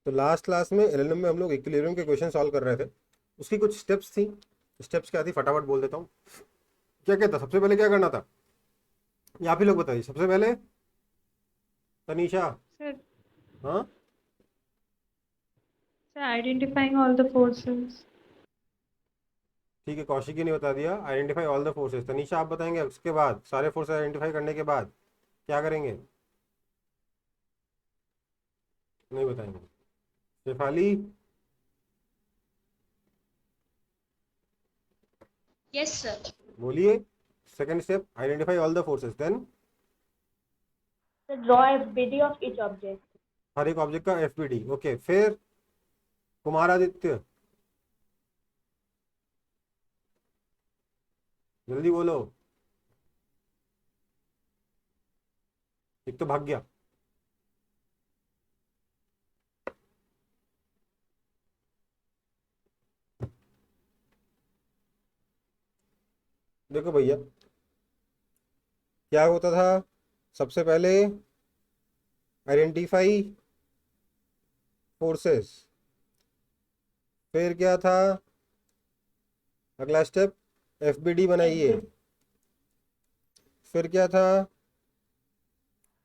तो last class में LNM में हम लोग इक्विलिब्रियम के क्वेश्चन सॉल्व कर रहे थे, उसकी कुछ स्टेप्स थी। स्टेप्स क्या थी फटाफट बोल देता हूँ। क्या क्या था, सबसे पहले क्या करना था, ये आप ही लोग बताइए। सबसे पहले तनीषा। Sir, हाँ sir, identifying all the forces. ठीक है, कौशिकी ने बता दिया identify all the forces. Tanisha आप बताएंगे उसके बाद, सारे फोर्सेस आइडेंटिफाई करने के बाद क्या करेंगे? नहीं बताएंगे। Shefali Yes, sir. बोलिए। Second step identify all the forces, then So draw a FBD of each object. हर एक ऑब्जेक्ट का एफबीडी। ओके, फिर कुमार आदित्य जल्दी बोलो, एक तो भाग गया। देखो भैया क्या होता था, सबसे पहले आइडेंटिफाई फोर्सेस, फिर क्या था अगला स्टेप, एफबीडी बनाइए, FBD. फिर क्या था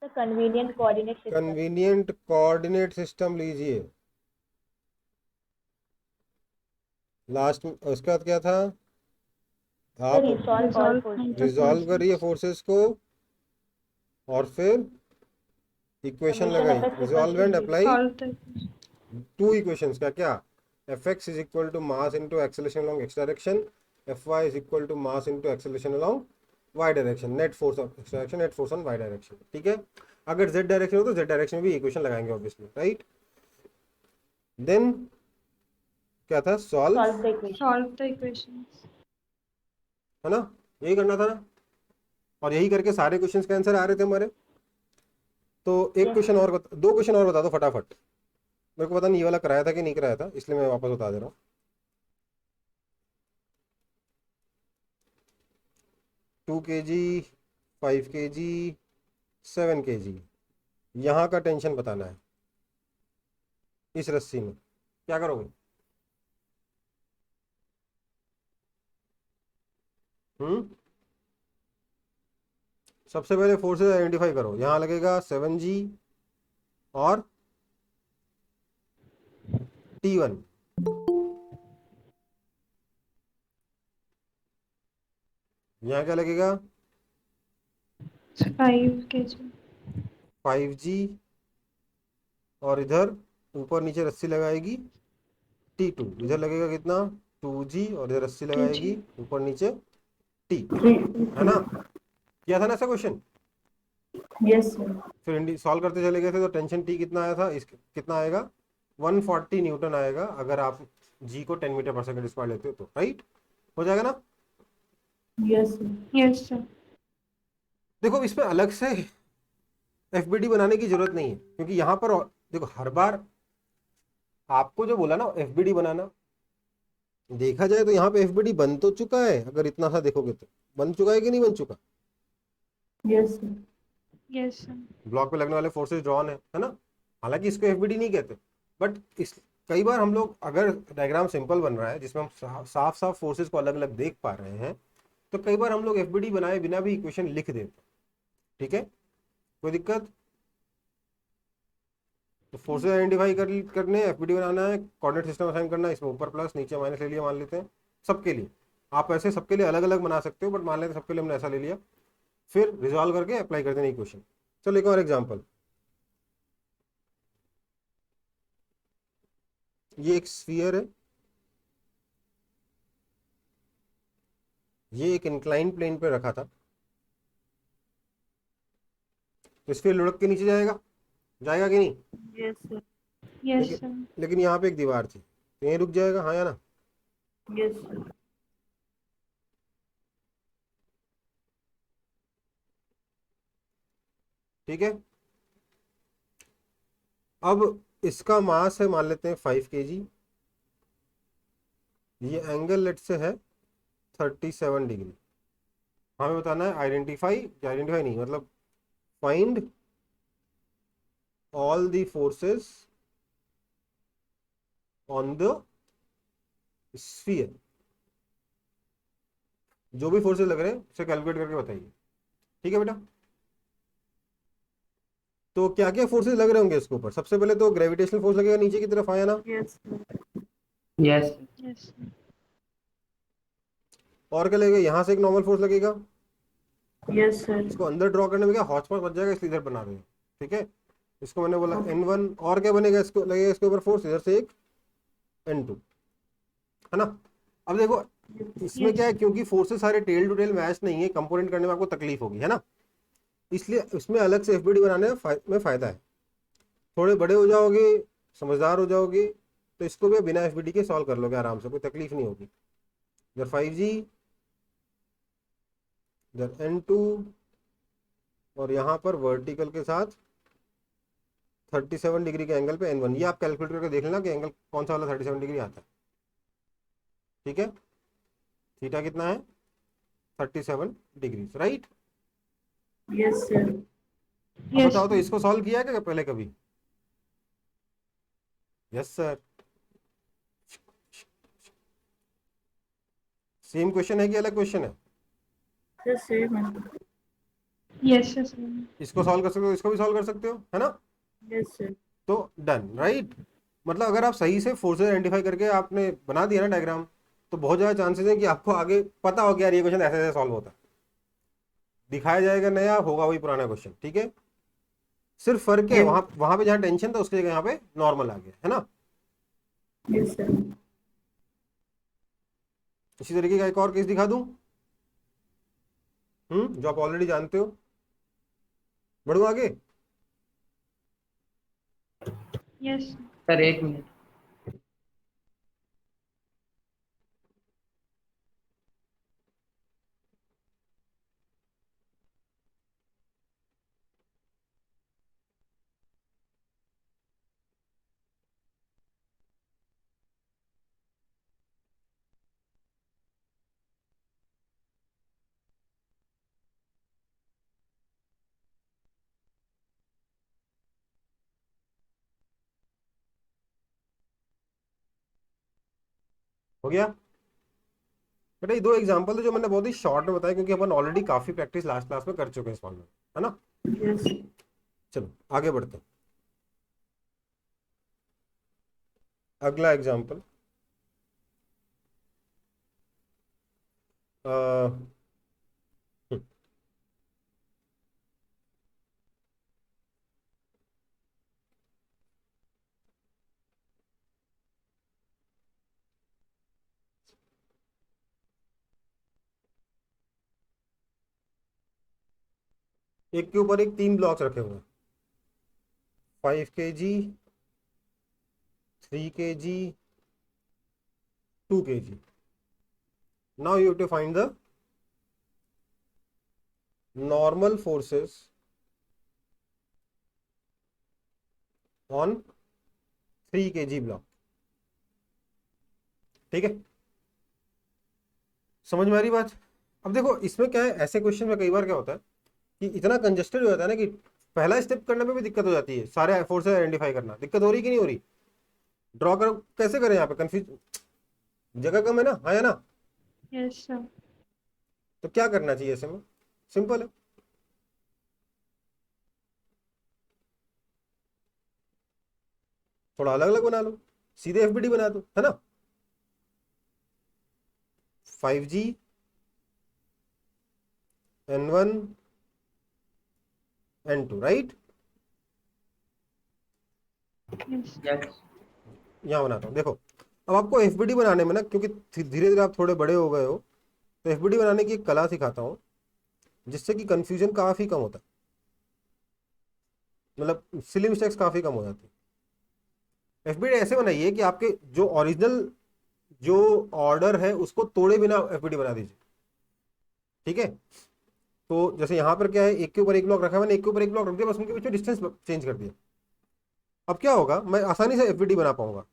The convenient coordinate system. Convenient coordinate system लीजिए। लास्ट में उसके बाद क्या था, So आप resolve all Resolve forces. the resolve करिए forces. फोर्सेस को और फिर इक्वेशन Summation लगाई, Fx equals resolve to and G. Apply Solve the equation. Two equations. क्या क्या, F x is equal to mass into acceleration along x direction, F y is equal to mass into acceleration along y direction, net force of x direction, net force on y direction. ठीक है, अगर Z direction हो तो Z direction में भी equation लगाएंगे obviously, right. Then क्या था, solve, Solve the equation. Solve the equations. है ना, यही करना था ना। और यही करके सारे क्वेश्चंस के आंसर आ रहे थे हमारे। तो एक Yes, क्वेश्चन sir. और दो क्वेश्चन और बता दो फटाफट। मेरे को पता नहीं ये वाला कराया था कि नहीं कराया था, इसलिए मैं वापस बता दे रहा हूँ। 2 kg, 5 kg, 7 kg, यहाँ का टेंशन बताना है। इस रस्सी में क्या करोगे? हम्म, सबसे पहले फोर्सेस आइडेंटिफाई करो। यहाँ लगेगा 7G और T1। यहाँ क्या लगेगा, 5 kg. 5G और इधर ऊपर नीचे रस्सी लगाएगी T2। इधर लगेगा कितना, 2G और इधर रस्सी 2 लगाएगी kg. ऊपर नीचे T, 3. है ना। किया था ना ऐसा क्वेश्चन। Yes, sir. फिर सॉल्व करते चले गए थे तो टेंशन टी कितना आया था, इस कितना आएगा, 140 न्यूटन आएगा अगर आप जी को 10 मीटर पर सेकंड स्क्वायर लेते हो तो, राइट। हो जाएगा ना। Yes, sir. Yes, sir. देखो इसमें अलग से एफबीडी बनाने की जरूरत नहीं है, क्योंकि यहाँ पर देखो हर बार आपको जो बोला ना एफबीडी बनाना, देखा जाए तो यहाँ पे एफबीडी बन तो चुका है, अगर इतना सा देखोगे तो बन चुका है कि नहीं बन चुका। Yes, sir. Yes, sir. Block पे लगने वाले फोर्सेस ड्रॉन है ना। हालांकि इसको एफबीडी नहीं कहते, बट इस कई बार हम लोग अगर डायग्राम सिंपल बन रहा है जिसमें हम साफ साफ फोर्सेस को अलग अलग देख पा रहे हैं, तो कई बार हम लोग एफबीडी बनाए बिना भी इक्वेशन लिख देते। ठीक है, कोई दिक्कत। तो फोर्सेस आइडेंटिफाई करने, एफबीडी बनाना है, कोऑर्डिनेट सिस्टम असाइन करना है, इसमें ऊपर प्लस नीचे माइनस ले लिया मान लेते हैं सबके लिए। आप ऐसे सबके लिए अलग अलग बना सकते हो, बट मान लेते हैं सबके लिए हमने ऐसा ले लिया। फिर रिजॉल्व करके अप्लाई कर देना इक्वेशन। चलो एक और एग्जाम्पल, ये एक स्फीयर है, ये एक इंक्लाइन प्लेन पे रखा था, तो स्फीयर लुढ़क के नीचे जाएगा, जाएगा कि नहीं। Yes, sir. Yes, लेकिन sir. लेकिन यहाँ पे एक दीवार थी तो यहीं रुक जाएगा, हाँ या ना। Yes, sir. ठीक है, अब इसका मास है मान लेते हैं 5 kg, ये एंगल लेट से है 37 डिग्री। हमें बताना है आइडेंटिफाई, आइडेंटिफाई नहीं मतलब find all the forces on the sphere. जो भी फोर्सेस लग रहे हैं उसे कैलकुलेट करके बताइए। ठीक है बेटा। तो क्या क्या फोर्सेस लग रहे होंगे इसके ऊपर? सबसे पहले तो ग्रेविटेशनल फोर्स लगेगा नीचे की तरफ, आया ना? Yes. Yes Yes, sir. और क्या लगेगा? यहाँ से एक नॉर्मल फोर्स लगेगा। Yes, sir. इसको अंदर ड्रॉ करने में क्या हॉच पॉच बच जाएगा, इसलिए इधर बना रहे हैं। ठीक है, इसको मैंने बोला N1। और क्या बनेगा? इसको लगेगा इसके ऊपर फोर्स, इधर से एक N2, है ना? अब देखो इसमें क्या है, क्योंकि फोर्सेस सारे टेल टू टेल मैच नहीं है, कंपोनेंट करने में आपको तकलीफ होगी, है ना? इसलिए इसमें अलग से एफबीडी बनाने में फायदा है। थोड़े बड़े हो जाओगे, समझदार हो जाओगे, तो इसको भी बिना एफबीडी के सॉल्व कर लोगे आराम से, कोई तकलीफ नहीं होगी। इधर 5G, इधर N2, और यहाँ पर वर्टिकल के साथ 37 डिग्री के एंगल पे N1। ये आप कैलकुलेट करके देख लेना कि एंगल कौन सा वाला 37 डिग्री आता है। ठीक है, थीटा कितना है? 37 डिग्री, राइट? Yes, sir. अब Yes. बताओ तो इसको सॉल्व किया है क्या पहले कभी? Yes sir. सेम क्वेश्चन है कि अलग क्वेश्चन है? The same. Yes, sir. इसको सॉल्व कर सकते हो, इसको भी सॉल्व कर सकते हो, है ना? Yes, sir. तो डन, राइट? मतलब अगर आप सही से फोर्सेस आइडेंटिफाई करके आपने बना दिया ना डायग्राम, तो बहुत ज़्यादा चांसेस है कि आपको आगे पता हो कि यार ये क्वेश्चन ऐसे ऐसे सॉल्व होता है। दिखाया जाएगा नया, होगा वही पुराना क्वेश्चन। ठीक है, सिर्फ फर्क है वहां वहां पे जहाँ टेंशन था उसकी जगह यहाँ पे नॉर्मल आ गया, है ना? Yes, sir. इसी तरीके का एक और केस दिखा दूं, जो आप ऑलरेडी जानते हो। बढ़ू आगे? Yes. सर एक मिनट। हो गया बेटा? ये दो एग्जांपल है जो मैंने बहुत ही शॉर्ट में बताया, क्योंकि अपन ऑलरेडी काफी प्रैक्टिस लास्ट क्लास में कर चुके हैं इस फॉर्म में, है ना? Yes. चलो आगे बढ़ते हैं। अगला एग्जांपल, एक के ऊपर एक 3 ब्लॉक्स रखे हुए हैं, 5 kg, 3 kg, 2 kg। Now you have to find the normal forces on 3 kg block. ठीक है, समझ में आ रही बात? अब देखो इसमें क्या है, ऐसे क्वेश्चन में कई बार क्या होता है कि इतना कंजेस्टेड हो जाता है ना कि पहला स्टेप करने में भी दिक्कत हो जाती है, सारे फोर्सेस आइडेंटिफाई करना। दिक्कत हो रही कि नहीं हो रही? ड्रॉ करो, कैसे करें? यहाँ पे कंफ्यूज, जगह कम है ना, हाँ या ना? Yes, sir. तो क्या करना चाहिए ऐसे में? सिंपल है, थोड़ा अलग अलग बना लो, सीधे एफबीडी बना दो, है ना? 5G, N1, N2, right? Yes. Yes यहाँ बनाता हूँ। देखो अब आपको एफबीडी बनाने में ना, क्योंकि धीरे धीरे आप थोड़े बड़े हो गए हो, तो एफबीडी बनाने की एक कला सिखाता हूँ, जिससे कि कंफ्यूजन काफ़ी कम होता है, मतलब सिली मिस्टेक्स काफ़ी कम हो जाती है। एफबीडी ऐसे बनाइए कि आपके जो ओरिजिनल जो ऑर्डर है उसको तोड़े बिना एफबीडी बना दीजिए। ठीक है, तो जैसे यहाँ पर क्या है, एक के ऊपर एक ब्लॉक रखा है, मैंने एक के ऊपर एक ब्लॉक रख दिया, बस उनके बीच में डिस्टेंस चेंज कर दिया। अब क्या होगा, मैं आसानी से एफबीडी बना पाऊंगा।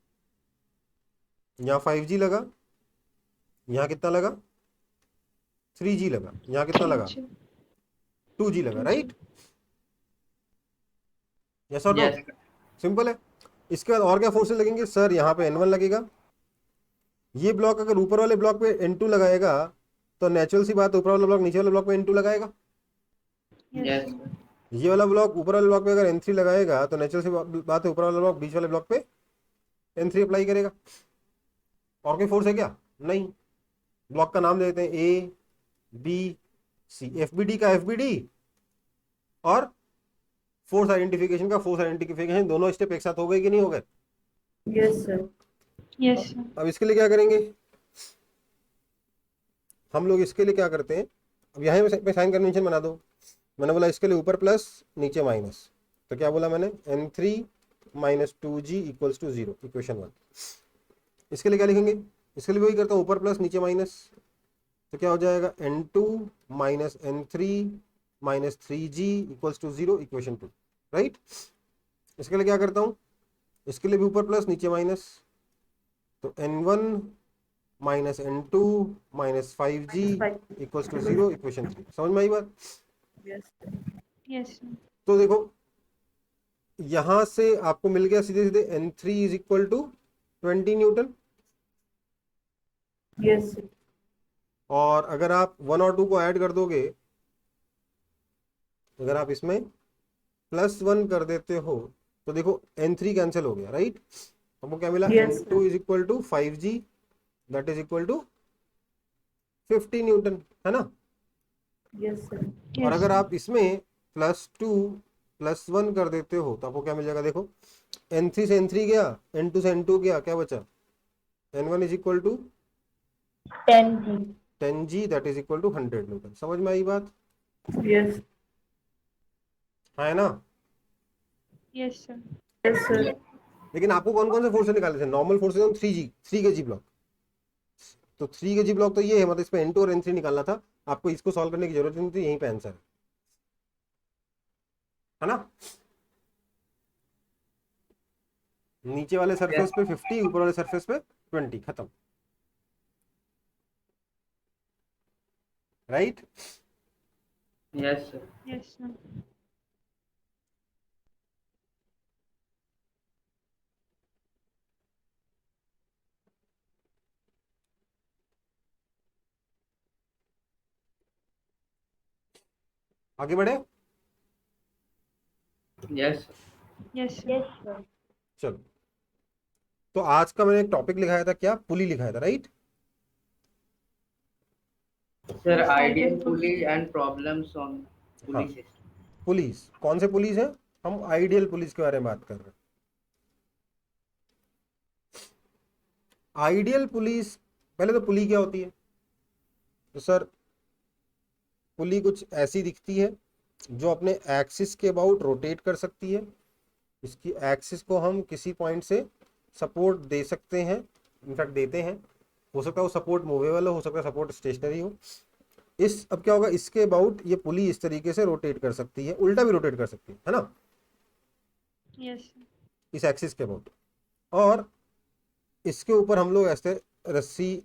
यहाँ 5G लगा, यहाँ कितना लगा? 3G लगा, यहाँ कितना लगा? 2G लगा, राइट? यस और नो? यस सिंपल है। इसके बाद और क्या फोर्सेस लगेंगे सर? यहाँ पे N1 लगेगा। ये ब्लॉक अगर ऊपर वाले ब्लॉक पे N2 लगाएगा तो नेचुरल सी बात है ऊपर वाला ब्लॉक नीचे वाले ब्लॉक पे N2 लगाएगा। Yes, Yes, sir. sir. ये वाला ब्लॉक ऊपर वाले ब्लॉक पे अगर N3 लगाएगा तो नेचुरल सी बात है ऊपर वाला ब्लॉक बीच वाले ब्लॉक पे N3 अप्लाई करेगा। और कोई फोर्स है क्या? नहीं। ब्लॉक का नाम दे देते हैं ए बी सी। एफबीडी का एफबीडी और फोर्स आइडेंटिफिकेशन का फोर्स आइडेंटिफिकेशन, दोनों स्टेप एक साथ हो गए कि नहीं हो गए? Yes, sir. Yes, sir. अब इसके लिए क्या करेंगे हम लोग? इसके लिए क्या करते हैं, अब यहाँ पे साइन कन्वेंशन बना दो। मैंने बोला इसके लिए ऊपर प्लस नीचे माइनस, तो क्या बोला मैंने? N3 minus 2G equals to 0, equation 1। इसके लिए क्या लिखेंगे? इसके लिए वही करता हूँ, ऊपर प्लस नीचे माइनस, तो क्या हो जाएगा? N2 minus N3 minus 3G equals to 0, equation 2, right. इसके लिए क्या करता हूँ? इसके लिए भी ऊपर प्लस नीचे माइनस, तो N1 minus N2 minus 5G equals to 0, equation 3। समझ में आई बात? Yes, sir. Yes, sir. तो देखो यहां से आपको मिल गया सीधे सीधे N3 is equal to 20 newton. Yes, sir. और अगर आप 1 और 2 को ऐड कर दोगे, अगर आप इसमें +1 कर देते हो तो देखो N3 कैंसिल हो गया, राइट। हमको क्या मिला? Yes, N2 is equal to 5G that is equal to 50 newton, है ना। Yes, sir. और Yes, अगर sir. आप इसमें +2 +1 कर देते हो तो आपको क्या मिल जाएगा? देखो N3 से N3 गया, N2 से N2 गया, क्या बचा? N1 is equal to 10G. 10G that is equal to 100 newton. समझ में आई बात? Yes. है ना। Yes, sir. Yes, sir. लेकिन आपको कौन कौन से फोर्सेस निकाले थे? नॉर्मल फोर्सेस ऑन 3 के जी ब्लॉक, तो 3 के जी ब्लॉक तो ये है, मतलब इस पे N2 और N3 निकालना था। आपको इसको सॉल्व करने की जरूरत नहीं थी, यहीं पे आंसर है ना। नीचे वाले सरफेस पे 50, ऊपर वाले सरफेस पे 20, खत्म, right. Yes, sir. Yes, sir. आगे बढ़े। Yes, sir. Yes, sir. Yes, sir. चलो, तो आज का मैंने एक टॉपिक लिखाया था, क्या? पुली लिखाया था, right. Sir, Yes, ideal ideal pulley and problems on हाँ, pulley system. पुलिस कौन से पुलिस है? हम आइडियल पुलिस के बारे में बात कर रहे हैं। आइडियल पुलिस, पहले तो पुली क्या होती है? तो सर पुली कुछ ऐसी दिखती है जो अपने एक्सिस के अबाउट रोटेट कर सकती है। इसकी एक्सिस को हम किसी पॉइंट से सपोर्ट दे सकते हैं, इनफैक्ट देते हैं। हो सकता है वो सपोर्ट मूवेबल हो सकता है सपोर्ट स्टेशनरी हो। अब क्या होगा, इसके अबाउट ये पुली इस तरीके से रोटेट कर सकती है, उल्टा भी रोटेट कर सकती है ना, Yes, sir. इस एक्सिस के अबाउट। और इसके ऊपर हम लोग ऐसे रस्सी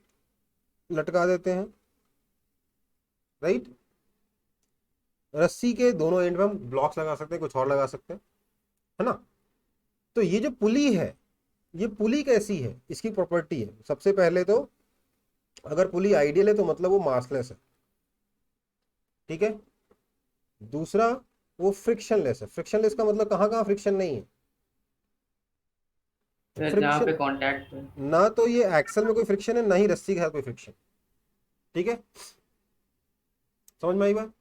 लटका देते हैं, राइट। रस्सी के दोनों एंड में हम ब्लॉक्स लगा सकते हैं, कुछ और लगा सकते हैं, है ना। तो ये जो पुली है, ये पुली कैसी है, इसकी प्रॉपर्टी है। सबसे पहले तो अगर पुली आइडियल है तो मतलब वो मासलेस है, ठीक है। दूसरा, वो फ्रिक्शनलेस है। फ्रिक्शनलेस का मतलब कहाँ कहाँ फ्रिक्शन नहीं है? Sir, जहाँ फ्रिक्शन, पे contact है. ना तो ये एक्सल में कोई फ्रिक्शन है, ना ही रस्सी के साथ कोई फ्रिक्शन, ठीक है। समझ में आई बात?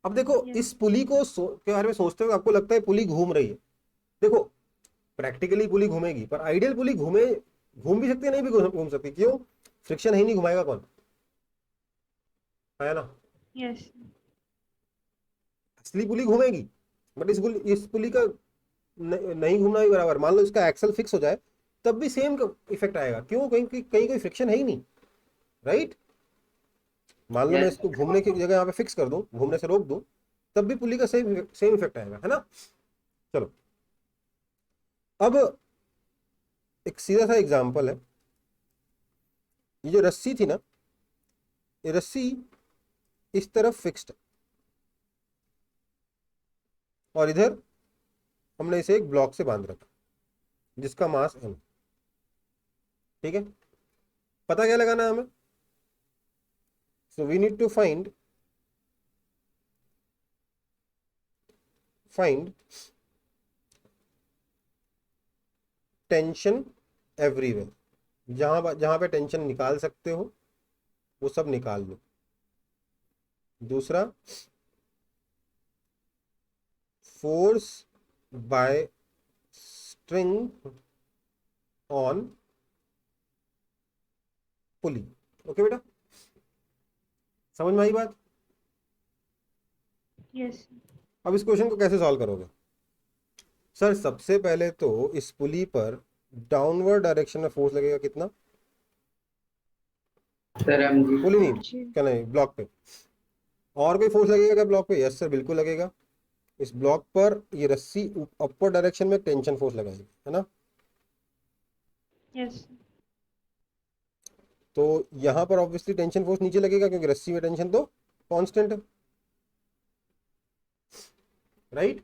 अब देखो Yes. इस पुली को के बारे में सोचते हुए आपको लगता है पुली घूम रही है। देखो प्रैक्टिकली पुली घूमेगी, पर आइडियल पुली घूम भी सकती है, नहीं भी घूम सकती। क्यों? फ्रिक्शन ही नहीं, घुमाएगा कौन, है ना। Yes, sir. असली पुली घूमेगी, बट इस पुली का नहीं घूमना भी बराबर। मान लो इसका एक्सल फिक्स हो जाए तब भी सेम इफेक्ट आएगा। क्यों? कहीं कहीं कोई फ्रिक्शन है ही नहीं, राइट। मान लो मैं Yes. इसको घूमने की जगह यहाँ पे फिक्स कर दूं, घूमने से रोक दूं, तब भी पुली का सेम इफेक्ट आएगा, है ना। चलो, अब एक सीधा सा एग्जांपल है। ये जो रस्सी थी ना, ये रस्सी इस तरफ फिक्स्ड, और इधर हमने इसे एक ब्लॉक से बांध रखा। जिसका मास m। ठीक है, पता क्या लगाना है हमें? So we need to find tension everywhere. जहां पे टेंशन निकाल सकते हो वो सब निकाल लो। दूसरा, force by string on pulley. Okay बेटा, समझ में आई बात? Yes, sir. अब इस क्वेश्चन को कैसे सॉल्व करोगे? सर सबसे पहले तो इस पुली पर डाउनवर्ड डायरेक्शन में फोर्स लगेगा कितना? Sir mg। पुली नहीं, जी. क्या नहीं, ब्लॉक पे। और कोई फोर्स लगेगा क्या ब्लॉक पे? यस सर, बिल्कुल लगेगा। इस ब्लॉक पर ये रस्सी अपर डायरेक्शन में टेंशन फोर्स लगाएगी, है ना? Yes, sir. तो यहां पर ऑब्वियसली टेंशन फोर्स नीचे लगेगा क्योंकि रस्सी में टेंशन तो कांस्टेंट है, राइट?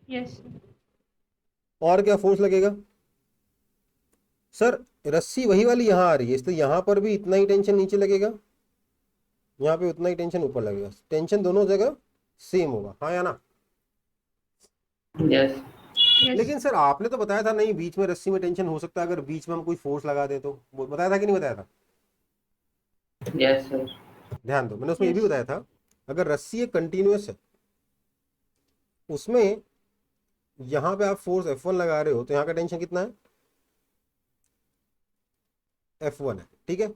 Yes, sir. और क्या फोर्स लगेगा? सर रस्सी वही वाली यहां आ रही है, इसलिए यहां पर भी इतना ही टेंशन नीचे लगेगा, यहाँ पे उतना ही टेंशन ऊपर लगेगा। टेंशन दोनों जगह सेम होगा, हाँ या ना? यस। Yes. लेकिन सर आपने तो बताया था नहीं, बीच में रस्सी में टेंशन हो सकता है अगर बीच में हम कोई फोर्स लगा दे तो। वो बताया था कि नहीं बताया था? Yes sir. ध्यान दो, मैंने उसमें ये भी Yes. बताया था, अगर रस्सी एक कंटिन्यूअस है उसमें यहाँ पे आप फोर्स F1 लगा रहे हो तो यहाँ का टेंशन कितना है? F1 है, ठीक है।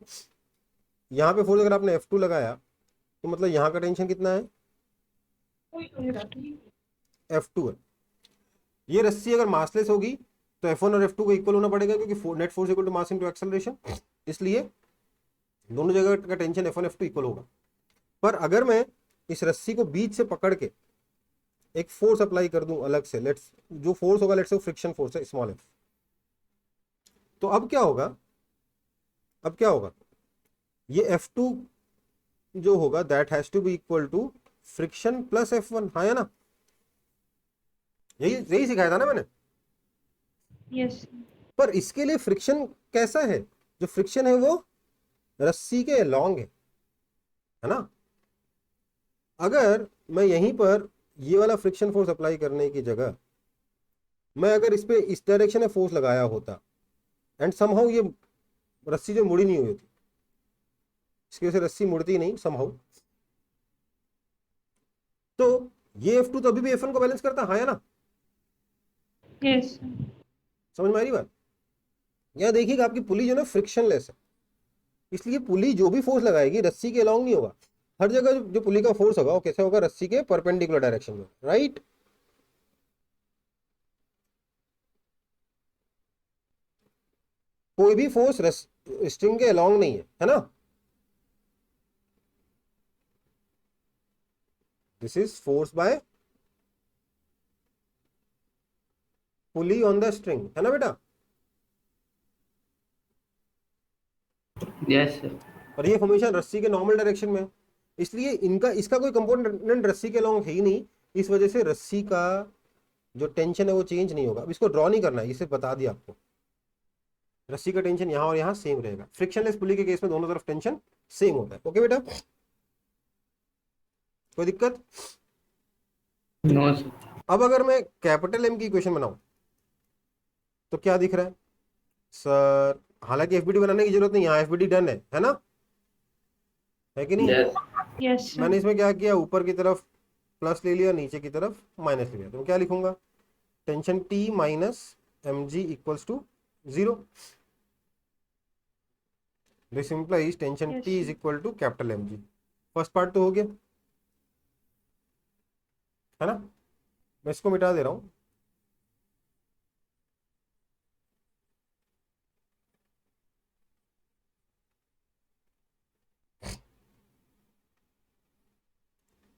यहाँ पे फोर्स अगर आपने F2 लगाया तो मतलब यहाँ का टेंशन कितना है? F2 है। ये रस्सी अगर मासलेस होगी तो F1 और F2 को इक्वल होना पड़ेगा क्योंकि net force equal to mass into acceleration, इसलिए दोनों जगह का टेंशन F1 F2 इक्वल होगा। पर अगर मैं इस रस्सी को बीच से पकड़ के एक फोर्स अप्लाई कर दूं अलग से, लेट्स जो फोर्स होगा लेट्स से फ्रिक्शन फोर्स है स्मॉल f, तो अब क्या होगा? ये F2 जो होगा that has to be equal to friction plus F1, हाँ या ना? यही सिखाया था ना मैंने। Yes, sir. पर इसके लिए फ्रिक्शन कैसा है? जो फ्रिक्शन है वो रस्सी के लॉन्ग है ना? अगर मैं यहीं पर ये वाला फ्रिक्शन फोर्स अप्लाई करने की जगह मैं अगर इस पे इस डायरेक्शन में फोर्स लगाया होता एंड समहाउ ये रस्सी जो मुड़ी नहीं हुई थी, इसकी वजह से रस्सी मुड़ती नहीं समहाउ, तो ये F2 तो अभी भी F1 को बैलेंस करता, हाँ या ना? Yes, sir. समझ में आ रही बात? यहाँ देखिएगा आपकी पुली जो ना फ्रिक्शनलेस है, इसलिए पुली जो भी फोर्स लगाएगी रस्सी के अलॉन्ग नहीं होगा। हर जगह जो पुली का फोर्स होगा वो कैसे होगा? रस्सी के परपेंडिकुलर डायरेक्शन में, राइट? कोई भी फोर्स स्ट्रिंग के अलॉन्ग नहीं है ना? This is force by pulley on the string, है ना बेटा? Yes sir. और ये फॉर्मेशन रस्सी के नॉर्मल डायरेक्शन में है, इसलिए इसका कोई कंपोनेंट रस्सी के अलॉन्ग है ही नहीं, इस वजह से रस्सी का जो टेंशन है वो चेंज नहीं होगा। अब इसको ड्रॉ नहीं करना है, इसे बता दिया आपको। रस्सी का टेंशन यहाँ और यहाँ सेम रहेगा। फ्रिक्शनलेस पुली के केस में दोनों तरफ टेंशन सेम होता है। ओके बेटा, कोई दिक्कत? No sir. अब अगर मैं कैपिटल एम की इक्वेशन बनाऊं तो क्या दिख रहा है सर? हालांकि एफबीडी बनाने की जरूरत नहीं, यहाँ एफबीडी डन है ना? है कि नहीं? यस। Yes, sir. मैंने इसमें क्या किया, ऊपर की तरफ प्लस ले लिया, नीचे की तरफ माइनस ले लिया, तो मैं क्या लिखूंगा? Tension T minus mg equals to 0। This implies tension Yes, T is sir. Equal to capital mg। First part तो हो गया, है ना? मैं इसको मिटा दे रहा हूं।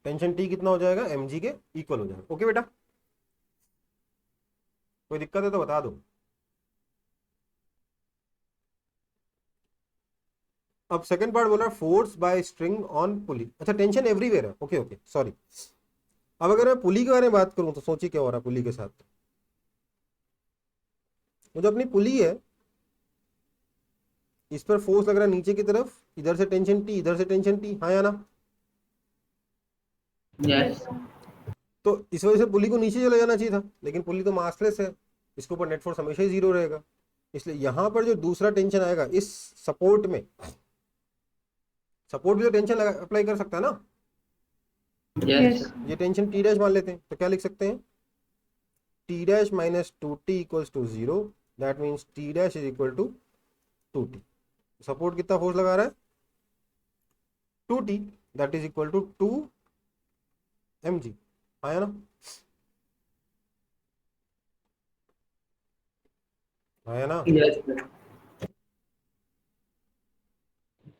टेंशन T कितना हो जाएगा? mg के इक्वल हो जाएगा। ओके बेटा, कोई दिक्कत है तो बता दो। अब सेकंड पार्ट बोला फोर्स बाय स्ट्रिंग ऑन पुली। अच्छा, टेंशन एवरीवेयर है। Okay okay, sorry. अब अगर मैं पुली के बारे में बात करूं तो सोचिए क्या हो रहा है पुली के साथ। वो जो अपनी पुली है इस पर फोर्स लग रहा है नीचे की तरफ, इधर से टेंशन टी, इधर से टेंशन टी, हाँ या ना? Yes. Yes, sir. तो इस वजह से पुली को नीचे चले जाना चाहिए था, लेकिन पुली तो मासलेस है, इसके ऊपर नेट फोर्स हमेशा ही जीरो रहेगा। इसलिए यहाँ पर जो दूसरा टेंशन आएगा इस सपोर्ट में, सपोर्ट भी तो टेंशन अप्लाई कर सकता है ना। Yes. Yes. Sir. ये टेंशन टी डैश मान लेते हैं, तो क्या लिख सकते हैं? T dash minus 2t equals to 0, that means T dash is equal to 2t। Support कितना फोर्स लगा रहा है? 2t, that is equal to 2 mg, आया ना? आया ना? Yes. Sir.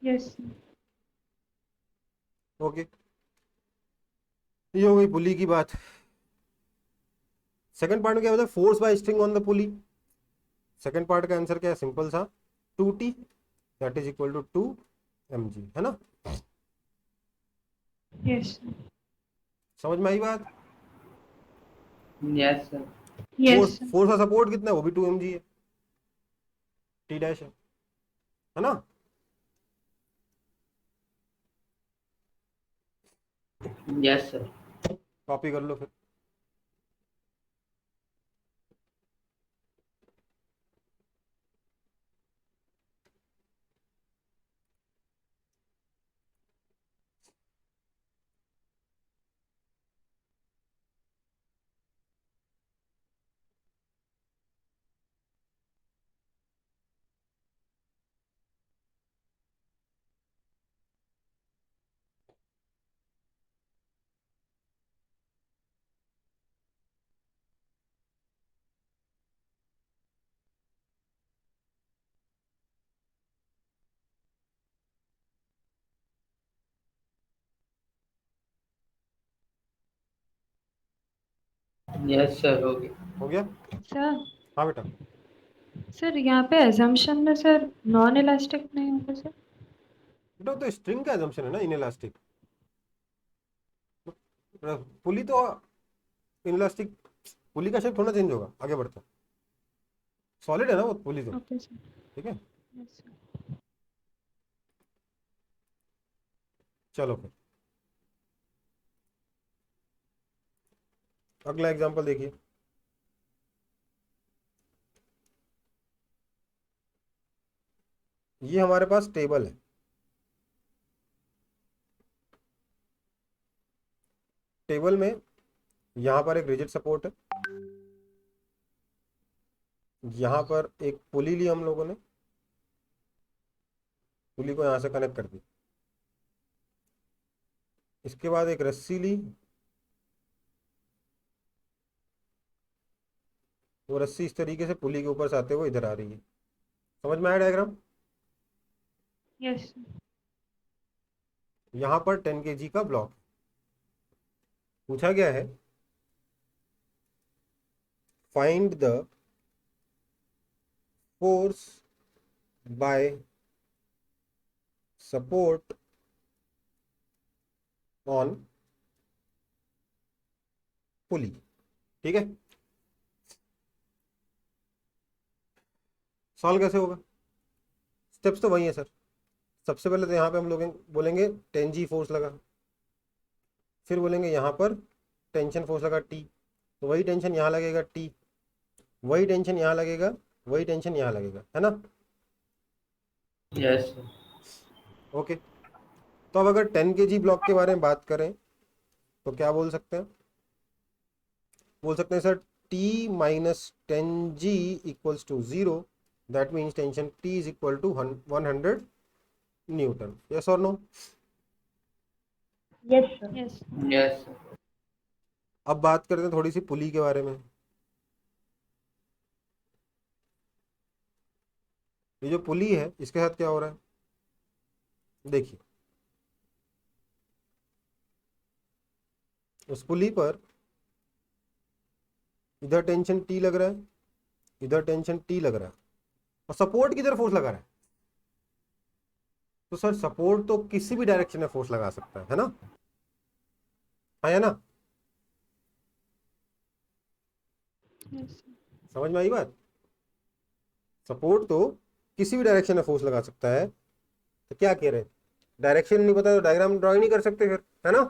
Yes, sir. Okay, ये हो गई पुली की बात। सेकंड पार्ट में क्या होता है? Force by string on the pulley. Second part का आंसर क्या है? सिंपल सा 2t, that is equal to 2 mg, है ना? Yes, sir. समझ में आई बात? Yes. Sir. Yes, sir. Force का सपोर्ट कितना है? वो भी 2 mg है, टी डैश है ना? Yes. Sir. कॉपी कर लो फिर। Yes. Sir. Okay. हो गया? Sir, हाँ बेटा। सर यहाँ पे assumption में सर नॉन इलास्टिक नहीं होगा सर? बेटा तो स्ट्रिंग का assumption है ना, इनइलास्टिक। पुली तो इनइलास्टिक, पुली का शेप थोड़ा चेंज होगा आगे बढ़ता, सॉलिड है ना वो पुली तो, ओके सर। ठीक है? Yes sir. चलो फिर अगला एग्जांपल देखिए। ये हमारे पास टेबल है, टेबल में यहाँ पर एक रिजिड सपोर्ट है, यहाँ पर एक पुली ली हम लोगों ने, पुली को यहाँ से कनेक्ट कर दी, इसके बाद एक रस्सी ली, वो रस्सी इस तरीके से पुली के ऊपर से आते हुए इधर आ रही है। समझ में आया डायग्राम? Yes sir. यहाँ पर 10 kg का ब्लॉक पूछा गया है, find the force by support on pulley. ठीक है, सॉल्व कैसे होगा? स्टेप्स तो वही है सर। सबसे पहले तो यहाँ पे हम लोग बोलेंगे 10g फोर्स लगा, फिर बोलेंगे यहाँ पर टेंशन फोर्स लगा T, तो वही टेंशन यहाँ लगेगा T, वही टेंशन यहाँ लगेगा, वही टेंशन यहाँ लगेगा, है ना? Yes. Sir. ओके, तो अब अगर 10 kg ब्लॉक के बारे में बात करें तो क्या बोल सकते हैं? बोल सकते हैं sir T minus 10g equals to 0, that means tension T is equal to 100 newton. Yes और no? Yes, sir. Yes Yes. Sir. अब बात करते हैं थोड़ी सी पुली के बारे में। ये जो पुली है इसके साथ क्या हो रहा है देखिए, उस पुली पर इधर टेंशन T लग रहा है, इधर टेंशन T लग रहा है, और सपोर्ट किधर फोर्स लगा रहा है? तो सर सपोर्ट तो किसी भी डायरेक्शन में फोर्स लगा सकता है ना? हाँ या ना? यस समझ में आई बात? सपोर्ट तो किसी भी डायरेक्शन में फोर्स लगा सकता है, तो क्या कह रहे हैं, डायरेक्शन नहीं पता तो डायग्राम ड्रॉ ही नहीं कर सकते फिर, है ना?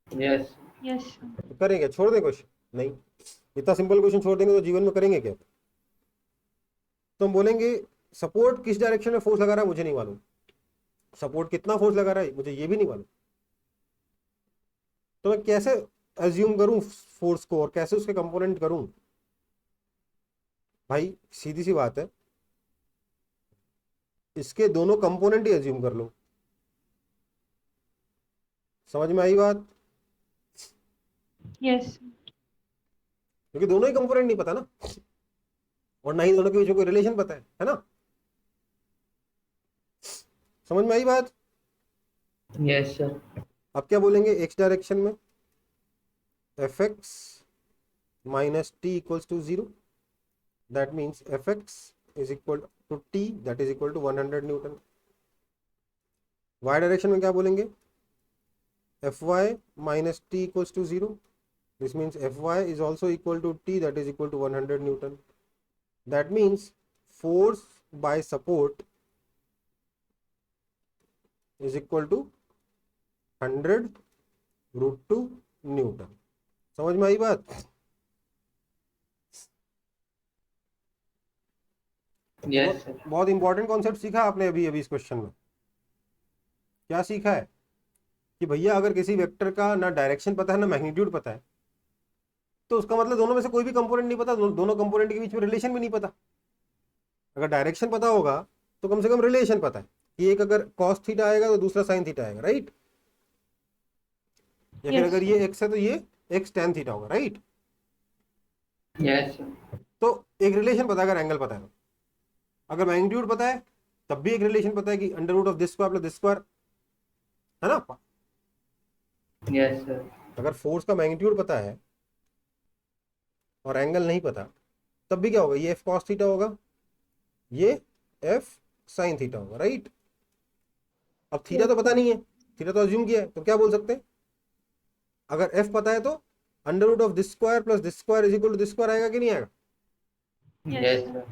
Yes. Yes sir. तो करेंगे, छोड़ दें क्वेश्चन? नहीं, इतना सिंपल क्वेश्चन छोड़ देंगे तो जीवन में करेंगे क्या? तो हम बोलेंगे सपोर्ट किस डायरेक्शन में फोर्स लगा रहा है मुझे नहीं मालूम, सपोर्ट कितना फोर्स लगा रहा है मुझे ये भी नहीं मालूम, तो मैं कैसे एज्यूम करूं फोर्स को और कैसे उसके कंपोनेंट करूं? भाई सीधी सी बात है, इसके दोनों कंपोनेंट ही एज्यूम कर लो। समझ में आई बात? यस क्योंकि दोनों ही कंपोनेंट नहीं पता ना, और ना ही दोनों के बीच में कोई रिलेशन पता है ना? समझ में आई बात? Yes, sir. अब क्या बोलेंगे, एक्स डायरेक्शन में F x minus T equals to 0, that means F x is equal to T, that is equal to 100 newton. Y direction में क्या बोलेंगे, F y minus T equals to 0, this means F y is also equal to T, that is equal to 100 newton. That means force by support is equal to 100 root 2 newton. समझ में आई बात? Yes, sir. बहुत important concept सीखा आपने अभी अभी इस question में। क्या सीखा है कि भैया अगर किसी वेक्टर का ना डायरेक्शन पता है ना मैग्नीट्यूड पता है, तो उसका मतलब दोनों में से कोई भी कंपोनेंट नहीं पता, दोनों कंपोनेंट के बीच में रिलेशन भी नहीं पता। अगर डायरेक्शन पता होगा तो कम से कम रिलेशन पता है कि एक अगर कॉस थीटा आएगा तो दूसरा साइन थीटा आएगा, राइट? या फिर Yes, अगर sir. ये एक्स है तो ये एक्स टेन थीटा होगा, राइट? Yes, sir. तो एक रिलेशन पता है अगर एंगल पता है तो। अगर मैग्नीट्यूड पता है तब भी एक रिलेशन पता है कि under root of this square plus this square, है ना? Yes, sir. अगर फोर्स का मैग्नीट्यूड पता है और एंगल नहीं पता, तब भी क्या होगा, ये एफ कॉस थीटा होगा, ये एफ साइन थीटा होगा, राइट? अब थीटा तो पता नहीं है, थीटा तो अज्यूम किया है, तो क्या बोल सकते हैं, अगर एफ पता है तो under root of this square plus this square is equal to this square आएगा कि नहीं आएगा? Yes, sir.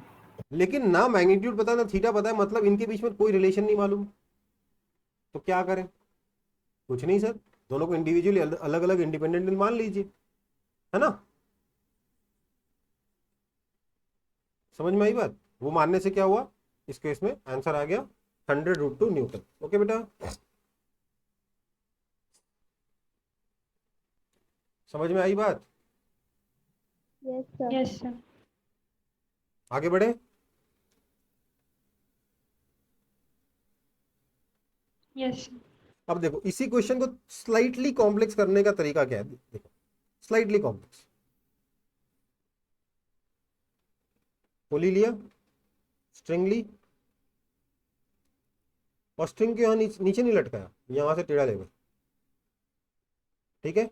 लेकिन ना मैग्नीट्यूड पता ना थीटा पता है, मतलब इनके बीच में कोई रिलेशन नहीं मालूम, तो क्या करें? कुछ नहीं सर, दोनों को इंडिविजुअली अलग अलग इंडिपेंडेंटली मान लीजिए, है ना? समझ में आई बात? वो मानने से क्या हुआ, इस केस में आंसर आ गया 100 रूट 2 न्यूटन। ओके बेटा, समझ में आई बात? Yes, sir. Yes sir. आगे बढ़े। यस अब देखो इसी क्वेश्चन को स्लाइटली कॉम्प्लेक्स करने का तरीका क्या है, देखो स्लाइटली कॉम्प्लेक्स। पुली लिया, स्ट्रिंग ली, और स्ट्रिंग के यहाँ नीचे नहीं लटकाया, यहां से टेढ़ा ले गए, ठीक है?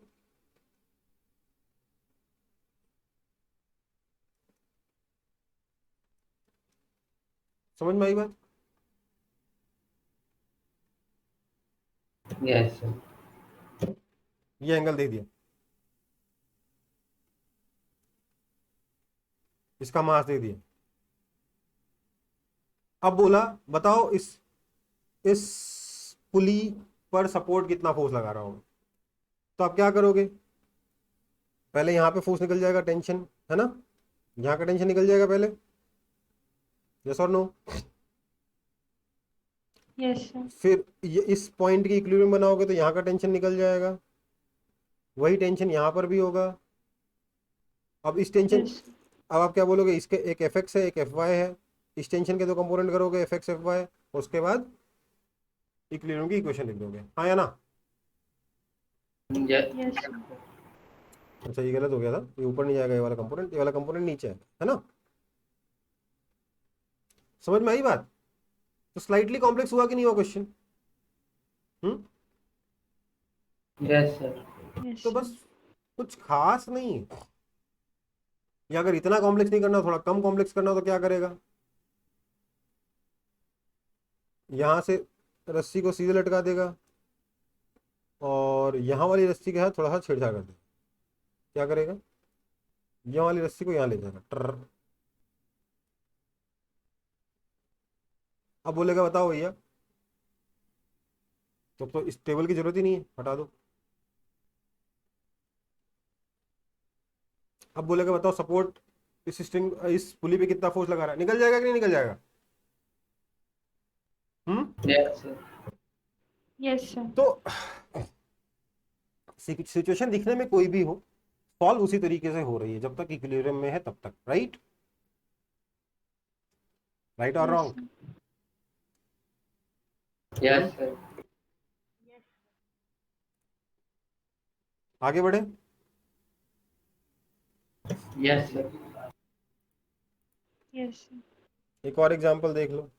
समझ में आई बात? Yes, sir. ये एंगल दे दिया, इसका मास दे दिया, अब बोला बताओ इस पुली पर सपोर्ट कितना फोर्स लगा रहा होगा, तो आप क्या करोगे, पहले यहां पे फोर्स निकल जाएगा, टेंशन है ना, यहां का टेंशन निकल जाएगा पहले, यस और नो? Yes sir. फिर ये इस पॉइंट की इक्विलिब्रियम बनाओगे तो यहाँ का टेंशन निकल जाएगा, वही टेंशन यहाँ पर भी होगा। अब इस टेंशन, यस अब आप क्या बोलोगे, इसके एक एफ एक्स है एक एफ वाई है, इस टेंशन के दो कंपोनेंट करोगे एफ एक्स एफ वाई, उसके बाद इक्विलिब्रियम की इक्वेशन लिख दोगे, हाँ या ना? Yes. Yes sir. अच्छा ये गलत हो गया था, ये ऊपर नहीं जाएगा, ये वाला कंपोनेंट, ये वाला कंपोनेंट नीचे आएगा, है ना? समझ में आई बात? तो स्लाइटली कॉम्प्लेक्स हुआ कि नहीं हुआ क्वेश्चन? Yes, sir. यस तो बस कुछ खास नहीं है, या अगर इतना कॉम्प्लेक्स नहीं करना, थोड़ा कम कॉम्प्लेक्स करना, तो क्या करेगा, यहां से रस्सी को सीधे लटका देगा और यहाँ वाली रस्सी के साथ थोड़ा सा छेड़छाड़ कर देगा, क्या करेगा, यहाँ वाली रस्सी को यहाँ ले जाएगा, टर अब बोलेगा बताओ भैया, तो इस टेबल की जरूरत ही नहीं है, हटा दो। अब बोलेगा बताओ सपोर्ट इस स्ट्रिंग इस पुली पे कितना फोर्स लगा रहा है, निकल जाएगा कि नहीं निकल जाएगा? Yes, sir. Yes, sir. तो सिचुएशन दिखने में कोई भी हो, सॉल्व उसी तरीके से हो रही है जब तक इक्विलिब्रियम में है तब तक, राइट? राइट और Yes, wrong? sir. Yes, sir. आगे बढ़े। Yes, sir. Yes, sir. एक और एग्जांपल देख लो।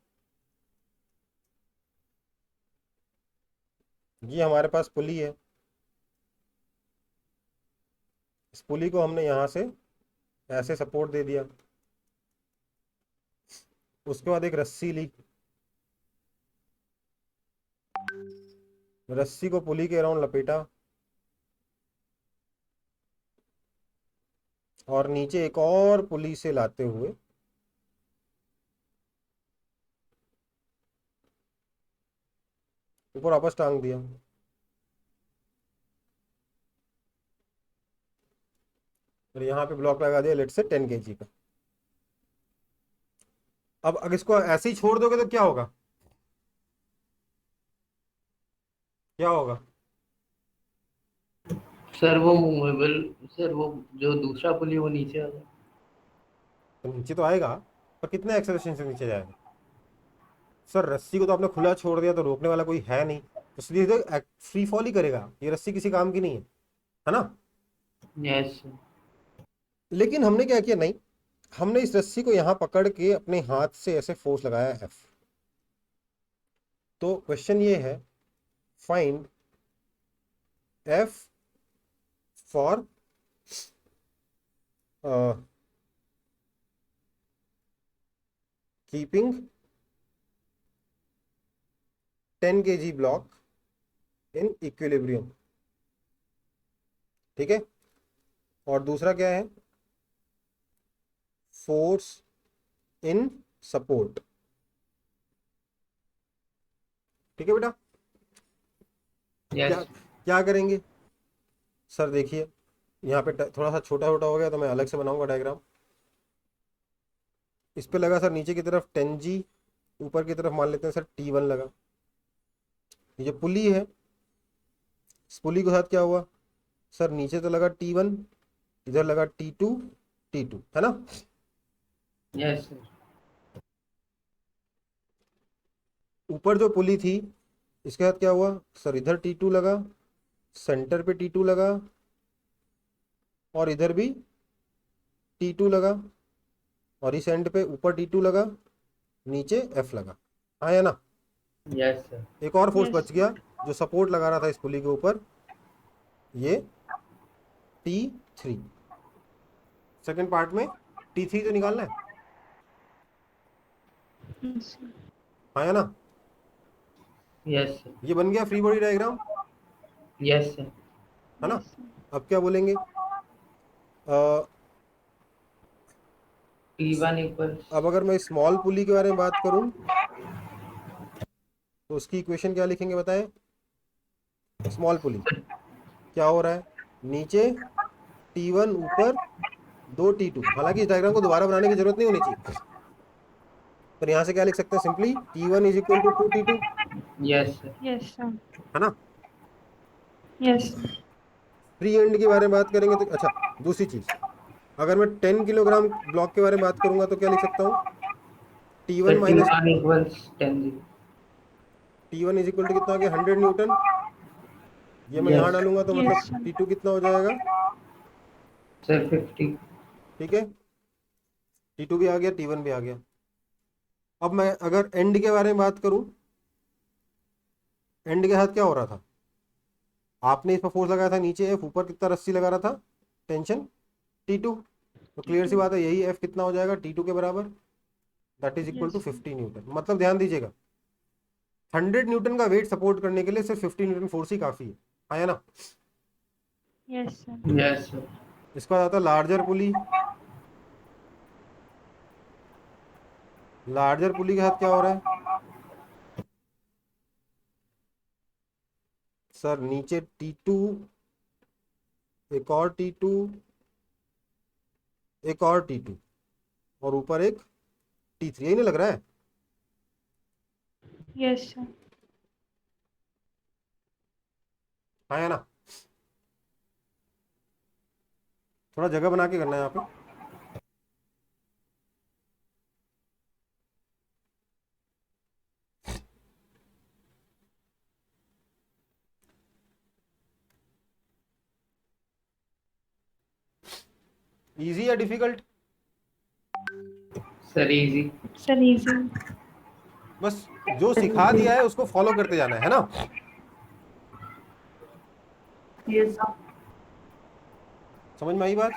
ये हमारे पास पुली है, इस पुली को हमने यहां से ऐसे सपोर्ट दे दिया, उसके बाद एक रस्सी ली, रस्सी को पुली के अराउंड लपेटा और नीचे एक और पुली से लाते हुए ऊपर वापस टांग दिया। और यहाँ पे ब्लॉक लगा दिया लेट से 10 kg का। अब अगर इसको ऐसे ही छोड़ दोगे तो क्या होगा? क्या होगा? सर वो मूवेबल, सर वो जो दूसरा पुली वो नीचे आ गया। तो नीचे तो आएगा, पर कितने एक्सेलरेशन से नीचे जाएगा? सर रस्सी को तो आपने खुला छोड़ दिया, तो रोकने वाला कोई है नहीं, तो इसलिए फ्री फॉल ही करेगा, ये रस्सी किसी काम की नहीं है ना? Yes, sir. लेकिन हमने क्या किया, नहीं, हमने इस रस्सी को यहां पकड़ के अपने हाथ से ऐसे फोर्स लगाया F। तो क्वेश्चन ये है, find F for keeping 10 kg block in equilibrium, ठीक है? और दूसरा क्या है? फोर्स इन सपोर्ट, ठीक है बेटा? Yes. क्या करेंगे? सर देखिए, यहाँ पे थोड़ा सा छोटा छोटा हो गया तो मैं अलग से बनाऊंगा डायग्राम। इस पे लगा सर नीचे की तरफ 10G, ऊपर की तरफ मान लेते हैं सर T1 लगा। ये जो पुली है, इस पुली के साथ क्या हुआ सर? नीचे तो लगा T1, इधर लगा T2, है ना? Yes, sir. ऊपर जो पुली थी इसके साथ क्या हुआ सर? इधर T2 लगा, सेंटर पे T2 लगा, और इधर भी T2 लगा, और इस एंड पे ऊपर T2 लगा, नीचे F लगा, हाँ या ना? Yes, sir. एक और फोर्स Yes. बच गया जो सपोर्ट लगा रहा था इस पुली के ऊपर, ये T3। सेकंड पार्ट में T3 तो निकालना है, Yes, sir. हाँ या ना? Yes, sir. ये बन गया free body diagram, Yes, sir. है ना? Yes, sir. अब क्या बोलेंगे? T1 equals. अब अगर मैं स्मॉल पुली के बारे में बात करूं तो उसकी इक्वेशन क्या लिखेंगे बताएं? स्मॉल पुली क्या हो रहा है? नीचे T1, ऊपर 2 T2। हालांकि इस डायग्राम को दोबारा बनाने की जरूरत नहीं होनी चाहिए, पर यहाँ से क्या लिख सकते हैं? Simply T1 is equal to 2 T2, Yes, sir. Yes, sir. है ना? Yes, sir. फ्री एंड के बारे में बात करेंगे तो अच्छा, दूसरी चीज, अगर मैं 10 किलोग्राम ब्लॉक के बारे में बात करूंगा तो क्या लिख सकता हूँ? T1 Sir, minus T1 equals 10G. T1 is equal to कितना हो गया? 100 न्यूटन। ये मैं Yes. यहाँ डालूंगा तो Yes, मतलब sir. T2 कितना हो जाएगा? Sir, 50. ठीक है, T2 भी आ गया, T1 भी आ गया। अब मैं अगर एंड के बारे में बात करूं, एंड के साथ क्या हो रहा था? आपने इस पर फोर्स लगाया था नीचे F, ऊपर कितना रस्सी लगा रहा था? Tension T2। तो क्लियर सी बात है, यही F कितना हो जाएगा? T2 के बराबर, that is equal to Yes, sir. 50 newton. मतलब ध्यान दीजिएगा, 100 न्यूटन का वेट सपोर्ट करने के लिए सिर्फ 50 न्यूटन फोर्स ही काफी है, हाँ या ना? Yes, sir. Yes, sir. इसके बाद आता है लार्जर पुली। लार्जर पुली के साथ क्या हो रहा है? सर नीचे T2, एक और T2, एक और T2 और ऊपर एक T3, यही नहीं लग रहा है? Yes sir. हाँ या ना? थोड़ा जगह बना के करना है यहाँ पे। इजी या difficult? Sir easy. Sir easy. बस जो सिखा दिया है उसको फॉलो करते जाना है ना? Yes, sir. समझ में आई बात?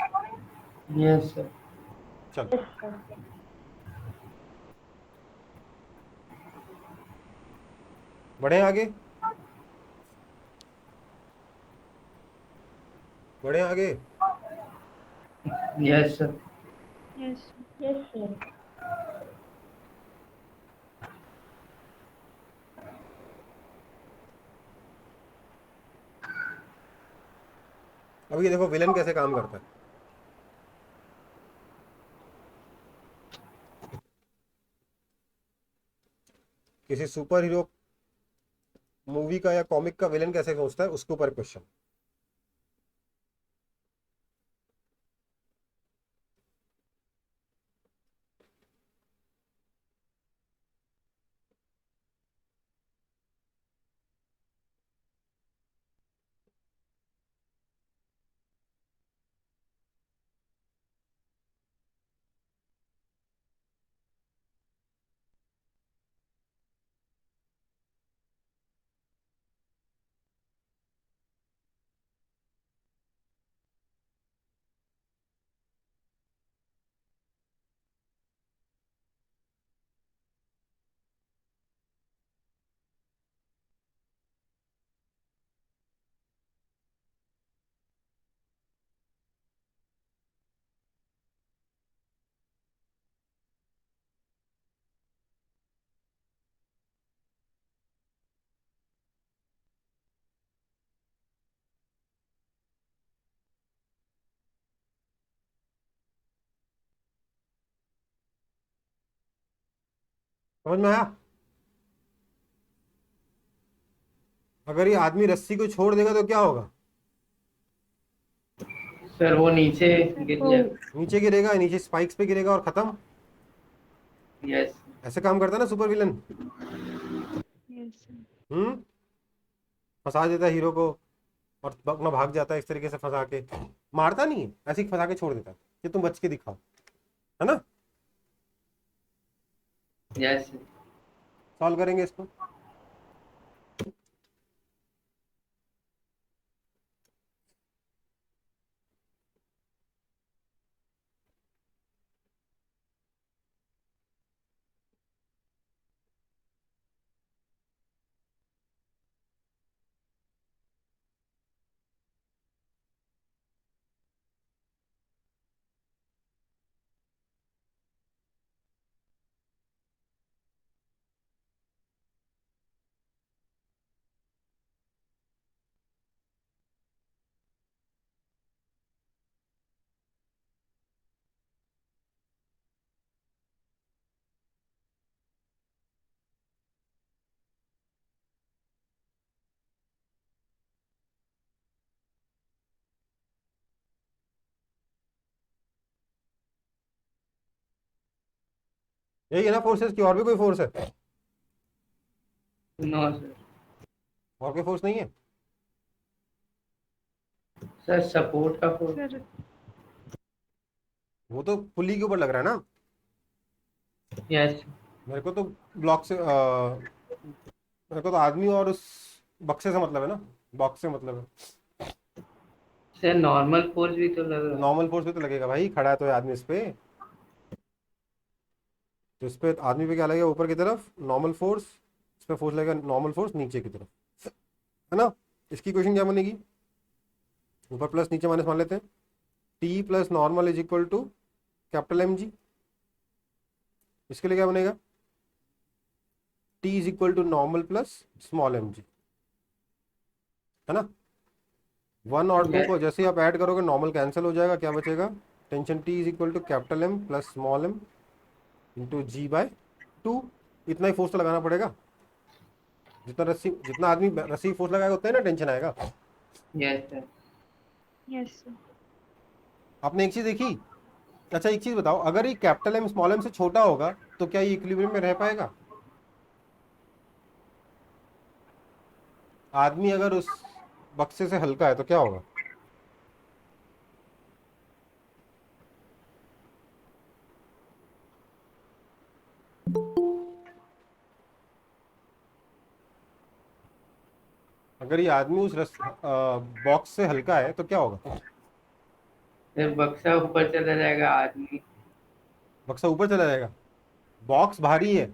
Yes sir. चल Yes, sir. बढ़े आगे, बढ़े आगे। Yes sir. Yes. Yes, sir. अब ये देखो विलन कैसे काम करता है। किसी सुपर हीरो मूवी का या कॉमिक का विलन कैसे सोचता है, उसके ऊपर क्वेश्चन। समझ में आया? अगर ये आदमी रस्सी को छोड़ देगा तो क्या होगा? सर वो नीचे गिर वो जाएगा। नीचे गिरेगा, नीचे स्पाइक्स पे गिरेगा और खत्म। यस। ऐसे काम करता है ना सुपर विलन। Yes sir. फंसा देता है हीरो को और अपना भाग जाता है, इस तरीके से फंसा के मारता नहीं है, ऐसे ही फंसा के छोड़ देता है कि तुम बच के दिखाओ, है ना? यस। सॉल्व करेंगे इसको। यही है ना फोर्सेस की, और भी कोई फोर्स है? No sir. और कोई फोर्स नहीं है? सर सपोर्ट का फोर्स। सर वो तो पुली के ऊपर लग रहा है ना। यस। मेरे को तो ब्लॉक से मेरे को तो आदमी और उस बक्से से मतलब है ना, बॉक्स से मतलब है। सर नॉर्मल फोर्स भी तो लग तो रहा है। नॉर्मल फोर्स पे तो लगेगा भाई, खड़ा है तो ये आदमी इस पे, तो इस पे आदमी पे क्या लगेगा? ऊपर की तरफ नॉर्मल फोर्स, इस पे फोर्स लगेगा नॉर्मल फोर्स नीचे की तरफ, है ना? इसकी इक्वेशन क्या बनेगी? ऊपर प्लस नीचे माइनस मान लेते हैं। T plus normal is equal to capital M g. इसके लिए क्या बनेगा? T is equal to normal plus small m g. है ना। 1 और 2 Yes. को जैसे ही आप ऐड करोगे नॉर्मल कैंसिल हो जाएगा, क्या बचेगा, tension T is equal to capital M plus small m into g by 2। इतना ही फोर्स तो लगाना पड़ेगा, जितना आदमी रस्सी फोर्स लगाएगा उतना ही ना टेंशन आएगा। Yes, sir. Yes sir. आपने एक चीज देखी, अच्छा एक चीज बताओ, अगर ये कैपिटल एम स्मॉल एम से छोटा होगा तो क्या ये इक्विलिब्रियम में रह पाएगा? आदमी अगर उस बक्से से हल्का है तो क्या होगा? अगर ये आदमी उस बॉक्स से हल्का है तो क्या होगा? फिर बक्सा ऊपर चला जाएगा, आदमी बक्सा ऊपर चला जाएगा, बॉक्स भारी है,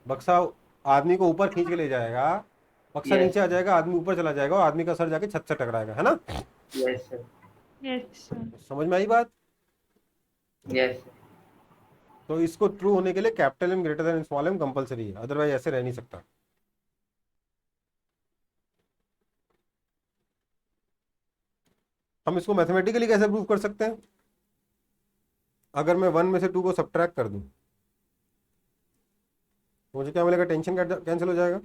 बक्सा आदमी को ऊपर खींच के ले जाएगा, बक्सा Yes. नीचे आ जाएगा, आदमी ऊपर चला जाएगा और आदमी का सर जाके छत से टकराएगा, है ना। Yes, sir. Yes sir. समझ में आई बात? Yes, sir. तो इसको ट्रू होने के लिए capital M greater than small m compulsory है, अदरवाइज ऐसे रह नहीं सकता। हम इसको मैथमेटिकली कैसे प्रूव कर सकते हैं? अगर मैं 1 में से 2 को सब्ट्रैक्ट कर दूं तो मुझे क्या मिलेगा, टेंशन कैंसिल हो जाएगा।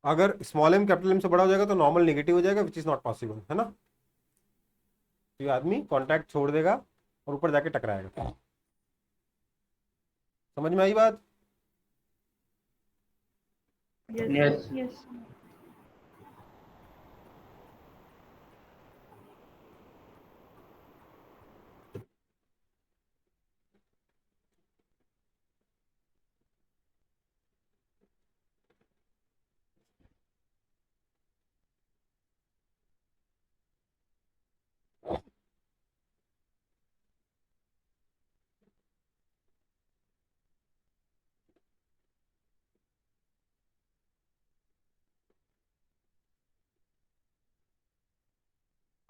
अगर स्मॉल एम कैपिटल एम से बड़ा हो जाएगा तो नॉर्मल नेगेटिव हो जाएगा, विच इज नॉट पॉसिबल, है ना। तो ये आदमी कांटेक्ट छोड़ देगा और ऊपर जाके टकराएगा। समझ में आई बात? Yes. यस।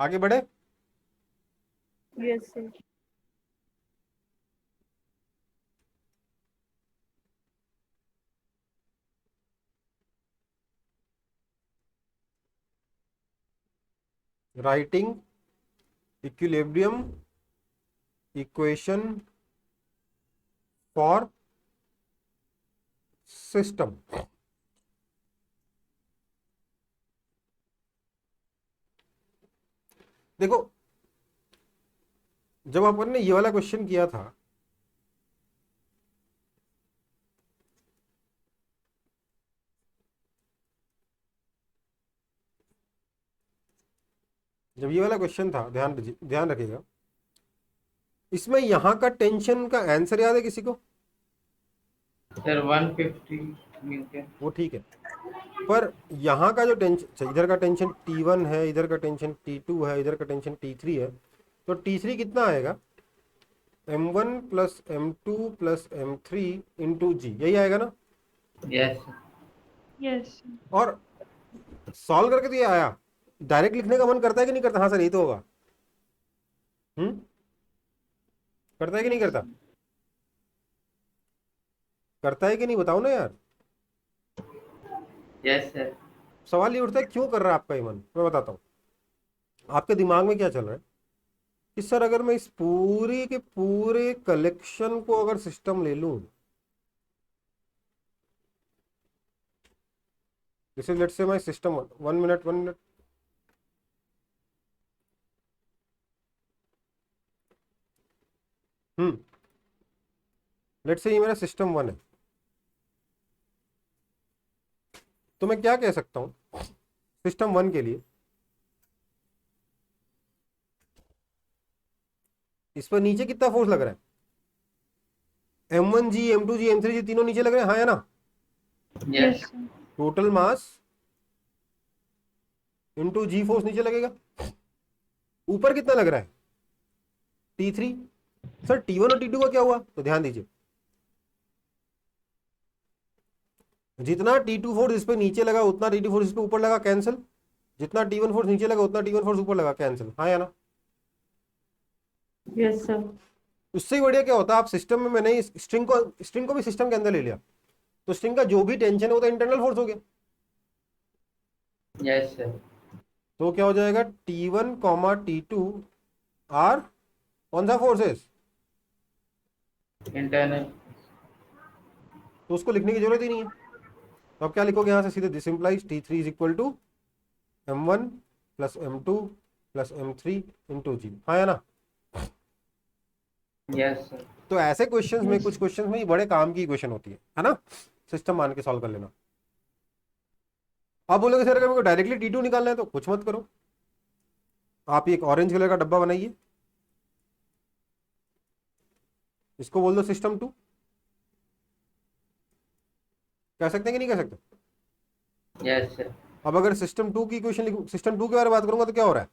आगे बढ़े। Yes, sir. Writing equilibrium equation for system. देखो, जब अपन ने ये वाला क्वेश्चन किया था जब ये वाला क्वेश्चन था, ध्यान रखिएगा, इसमें यहां का टेंशन का आंसर याद है किसी को? Sir, 150 मिलते हैं। वो ठीक है, पर यहाँ का जो टेंशन, इधर का टेंशन T1 है, इधर का टेंशन T2 है, इधर का टेंशन T3 है, तो T3 कितना आएगा, M1 plus M2 plus M3 into जी, यही आएगा ना। Yes, sir. यस। और सॉल्व करके तो ये आया, डायरेक्ट लिखने का मन करता है कि नहीं करता? हाँ सर यही तो होगा। करता है कि नहीं करता? करता है कि नहीं, बताओ ना यार। Yes, sir. सवाल ये उठता है क्यों कर रहा है आपका ये मन, मैं बताता हूँ। आपके दिमाग में क्या चल रहा है कि सर अगर मैं इस पूरे के पूरे कलेक्शन को अगर सिस्टम ले लूं, this is let's say my system, 1 minute let's say ये मेरा सिस्टम 1 है, तो मैं क्या कह सकता हूं सिस्टम 1 के लिए, इस पर नीचे कितना फोर्स लग रहा है, M1G M2G M3G तीनों नीचे लग रहे हैं, हाँ या ना। Yes. Yes sir. Total mass into G force नीचे लगेगा। ऊपर कितना लग रहा है, T3। सर T1 और T2 का क्या हुआ, तो ध्यान दीजिए, जितना T2 फोर्स इस पे नीचे लगा उतना T2 फोर्स इस पे ऊपर लगा, कैंसिल। जितना T1 फोर्स नीचे लगा उतना T1 फोर्स ऊपर लगा, कैंसिल। हाँ या ना? Yes sir. उससे ही बढ़िया क्या होता है, आप सिस्टम में, मैंने स्ट्रिंग को भी सिस्टम के अंदर ले लिया, तो स्ट्रिंग का जो भी टेंशन है वो तो इंटरनल फोर्स हो गया। Yes sir. तो क्या हो जाएगा, T1 कॉमा T2 आर कौन सा फोर्सेस, इंटरनल। तो उसको लिखने की जरूरत ही नहीं है। तो अब क्या लिखोगे यहाँ से सीधे, this implies T3 is equal to M1 plus M2 plus M3 into G. हाँ या ना? Yes sir. तो ऐसे क्वेश्चंस में, Yes. कुछ क्वेश्चंस में ये बड़े काम की क्वेश्चन होती है ना, सिस्टम मान के सॉल्व कर लेना। आप बोलोगे सर अगर मेरे को डायरेक्टली T2 निकालना है तो कुछ मत करो, आप एक ऑरेंज कलर का डब्बा बनाइए, इसको बोल दो सिस्टम 2। कह सकते हैं कि नहीं कह सकते? Yes sir. अब अगर सिस्टम 2 की इक्वेशन लिखूं, सिस्टम 2 के बारे में बात करूंगा तो क्या हो रहा है,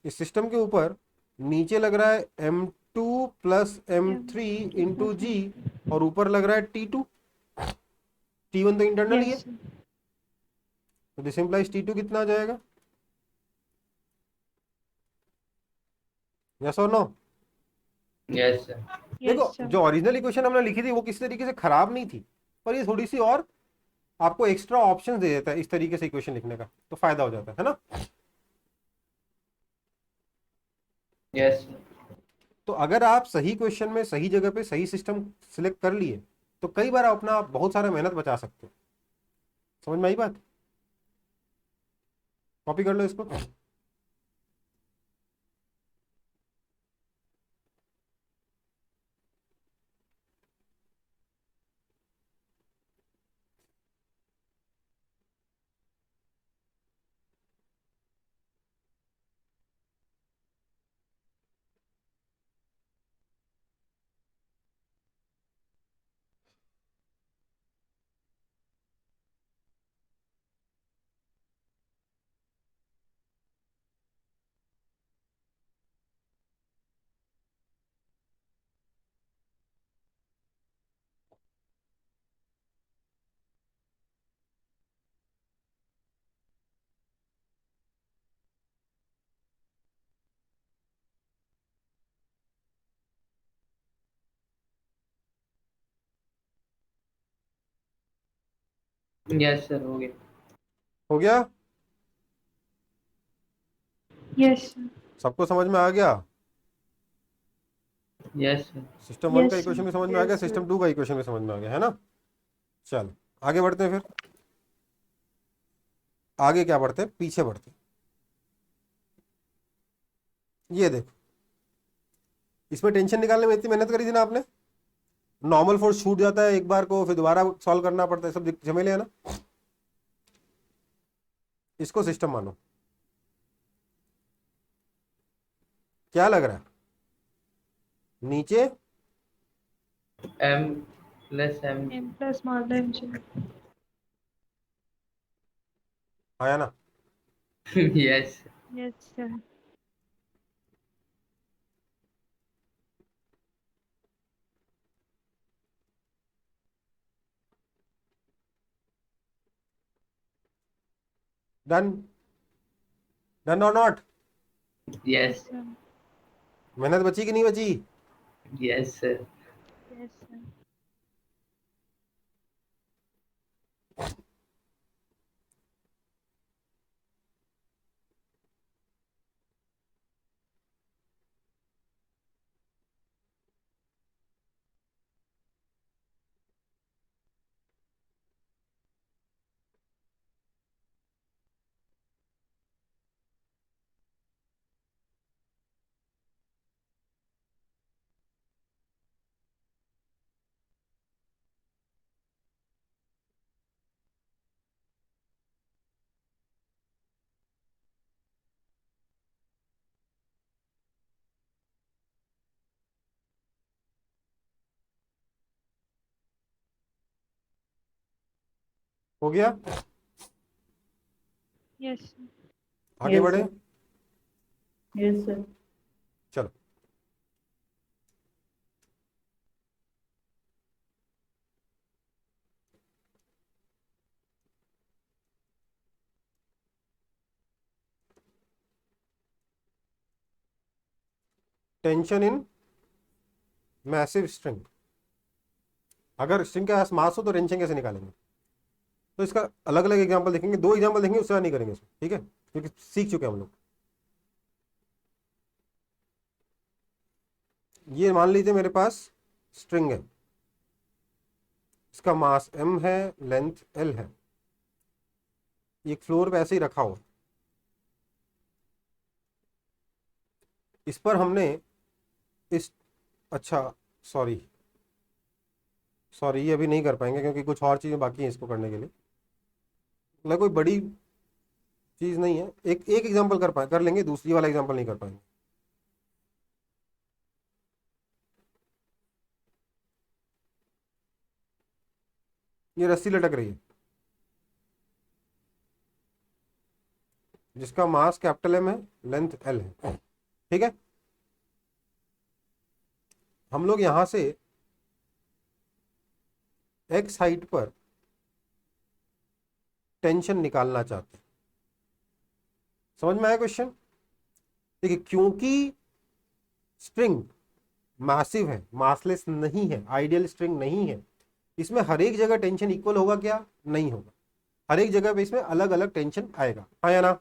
इस सिस्टम के ऊपर नीचे लग रहा है M2 प्लस M3 इंटू जी, और ऊपर लग रहा है T2। T1 तो इंटरनल ही है, Yes, sir. तो दिस इंप्लाइज T2 कितना आ जाएगा, यस और नो? Yes sir. देखो Yes, sir. जो ओरिजिनल इक्वेशन हमने लिखी थी वो किसी तरीके से खराब नहीं थी, पर ये थोड़ी सी और आपको एक्स्ट्रा ऑप्शन दे देता है इस तरीके से इक्वेशन लिखने का, तो फायदा हो जाता है ना। Yes sir. तो अगर आप सही क्वेश्चन में सही जगह पे सही सिस्टम सिलेक्ट कर लिए तो कई बार अपना आप बहुत सारा मेहनत बचा सकते हो। समझ में आई बात? कॉपी कर लो इसको। यस सर, हो गया। हो गया? Yes, sir. सबको समझ में आ गया? Yes sir. सिस्टम 1 का Yes, इक्वेशन sir. भी समझ में आ गया, Yes, sir. सिस्टम 2 का इक्वेशन भी समझ में आ गया, है ना? चल आगे बढ़ते हैं, फिर आगे क्या बढ़ते हैं, पीछे बढ़ते हैं। ये देखो, इसमें टेंशन निकालने में इतनी मेहनत करी थी ना आपने, नॉर्मल फोर्स छूट जाता है एक बार को, फिर दोबारा सॉल्व करना पड़ता है, सब झमेले है ना। इसको सिस्टम मानो, क्या लग रहा है नीचे M plus M। M plus more than G. आया ना? Yes. Yes, sir. Done, done और नॉट? यस। Sir. मेहनत बची कि नहीं बची? Yes sir. Yes, sir. हो गया? Yes, sir. आगे Yes, बढ़े? sir. Yes, sir. चलो, टेंशन इन मैसिव स्ट्रिंग। अगर स्ट्रिंग के पास मास हो तो टेंशन कैसे निकालेंगे? तो इसका अलग अलग एग्जांपल देखेंगे, 2 एग्जांपल देखेंगे, उससे नहीं करेंगे इसमें, ठीक है, क्योंकि सीख चुके हैं हम लोग। ये मान लीजिए मेरे पास स्ट्रिंग है, इसका मास m है, लेंथ l है, एक फ्लोर पे ऐसे ही रखा हो, इस पर हमने इस अच्छा सॉरी ये अभी नहीं कर पाएंगे क्योंकि कुछ और चीज़ें बाकी हैं इसको करने के लिए, मतलब कोई बड़ी चीज़ नहीं है। एक एग्जांपल कर लेंगे, दूसरी वाला एग्जांपल नहीं कर पाएंगे। ये रस्सी लटक रही है जिसका मास कैपिटल M है, लेंथ L है, ठीक है। हम लोग यहां से x हाइट पर टेंशन निकालना चाहते हैं। समझ में आया क्वेश्चन? देखिए, क्योंकि स्ट्रिंग मैसिव है, मासलेस नहीं है, आइडियल स्ट्रिंग नहीं है, इसमें हर एक जगह टेंशन इक्वल होगा क्या? नहीं होगा, हर एक जगह पे इसमें अलग अलग टेंशन आएगा। हाँ या ना?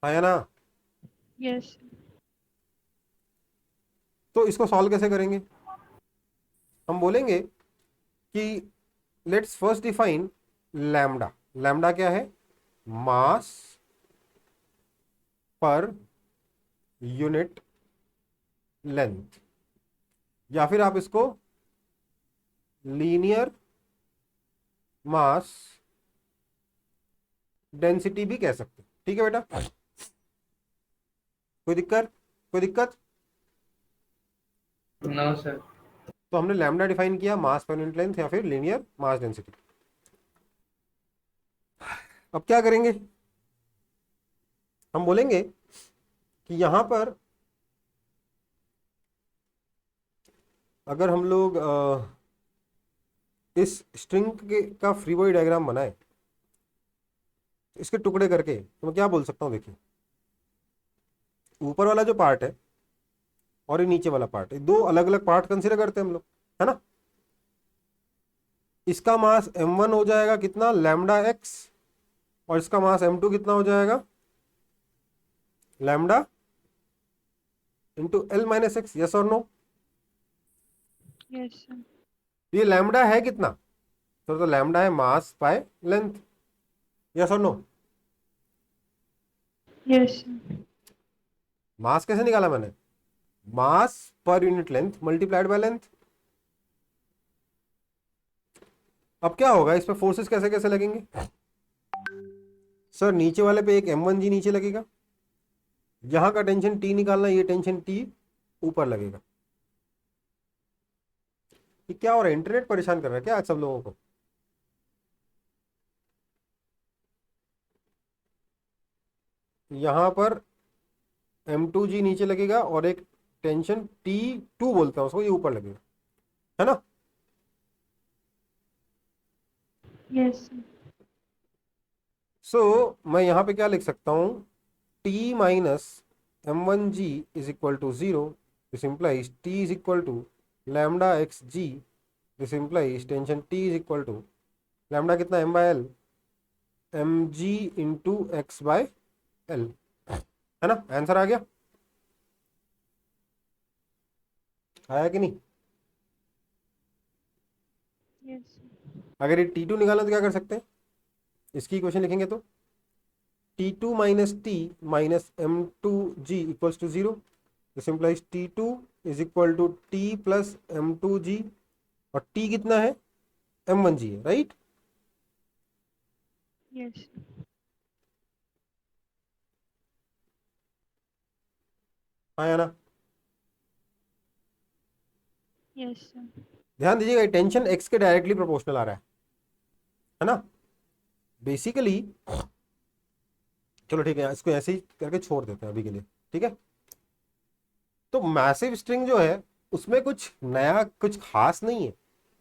हाँ या ना? यस। तो इसको सॉल्व कैसे करेंगे? हम बोलेंगे कि let's first define lambda. Lambda क्या है? मास पर यूनिट लेंथ, या फिर आप इसको लीनियर मास डेंसिटी भी कह सकते हैं, ठीक है बेटा? कोई दिक्कत? No sir. तो हमने लैम्डा डिफाइन किया, मास पर यूनिट लेंथ या फिर लीनियर मास डेंसिटी। अब क्या करेंगे? हम बोलेंगे कि यहां पर अगर हम लोग इस स्ट्रिंग का फ्री बॉडी डायग्राम बनाए, इसके टुकड़े करके, तो मैं क्या बोल सकता हूं? देखिए, ऊपर वाला जो पार्ट है और ये नीचे वाला पार्ट है, 2 अलग अलग पार्ट कंसीडर करते हैं हम लोग, है ना। इसका मास m1 हो जाएगा कितना? लैम्डा x, और इसका मास m2 कितना हो जाएगा? Lambda into l minus x. Yes और नो? Yes sir. ये लैम्डा है कितना? तो लैम्डा है मास बाय लेंथ। यस और नो? Yes sir. मास कैसे निकाला मैंने? Mass per unit length multiplied by length. अब क्या होगा, इस पे फोर्सेस कैसे कैसे लगेंगे? सर नीचे वाले पे एक m1g नीचे लगेगा, यहां का टेंशन T निकालना, ये टेंशन T ऊपर लगेगा। ये क्या हो रहा है? इंटरनेट परेशान कर रहा है क्या आज सब लोगों को? यहां पर m2g नीचे लगेगा और एक टेंशन T2 बोलते हैं उसको, ये ऊपर लगेगा, है ना। Yes sir. सो मैं यहां पे क्या लिख सकता हूं? T minus m1g is equal to 0। This implies T is equal to lambda x g. This implies tension T is equal to lambda कितना? m बाय एल, m g into x by एल, है ना। आंसर आ गया? आया कि नहीं? Yes sir. अगर ये T2 निकालना तो क्या कर सकते हैं? इसकी इक्वेशन लिखेंगे तो T2 minus T minus M2G equals to 0। This implies T2 is equal to T plus M2G, और T कितना है? M1G है, राइट? यस। हाँ या ना? Yes sir. ध्यान दीजिएगा, टेंशन x के डायरेक्टली प्रोपोर्शनल आ रहा है ना। बेसिकली चलो ठीक है, इसको ऐसे ही करके छोड़ देते हैं अभी के लिए, ठीक है। तो मैसिव स्ट्रिंग जो है उसमें कुछ नया, कुछ खास नहीं है।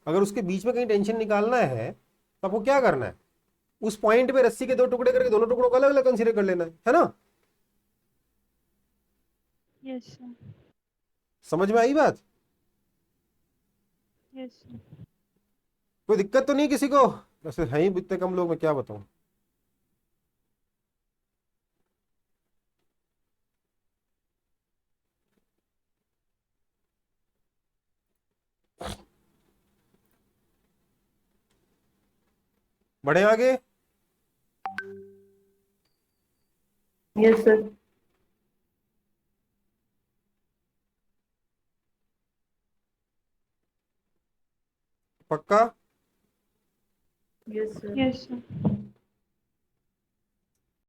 अगर उसके बीच में कहीं टेंशन निकालना है तो आपको क्या करना है? उस पॉइंट पे रस्सी के 2 टुकड़े करके दोनों टुकड़ों को अलग अलग कंसीडर कर लेना है ना। Yes sir. समझ में आई बात? Yes sir. कोई दिक्कत तो नहीं किसी को? वैसे है ही इतने कम लोग, मैं क्या बताऊं। बढ़े आगे। Yes, sir. पक्का? Yes, sir. Yes sir.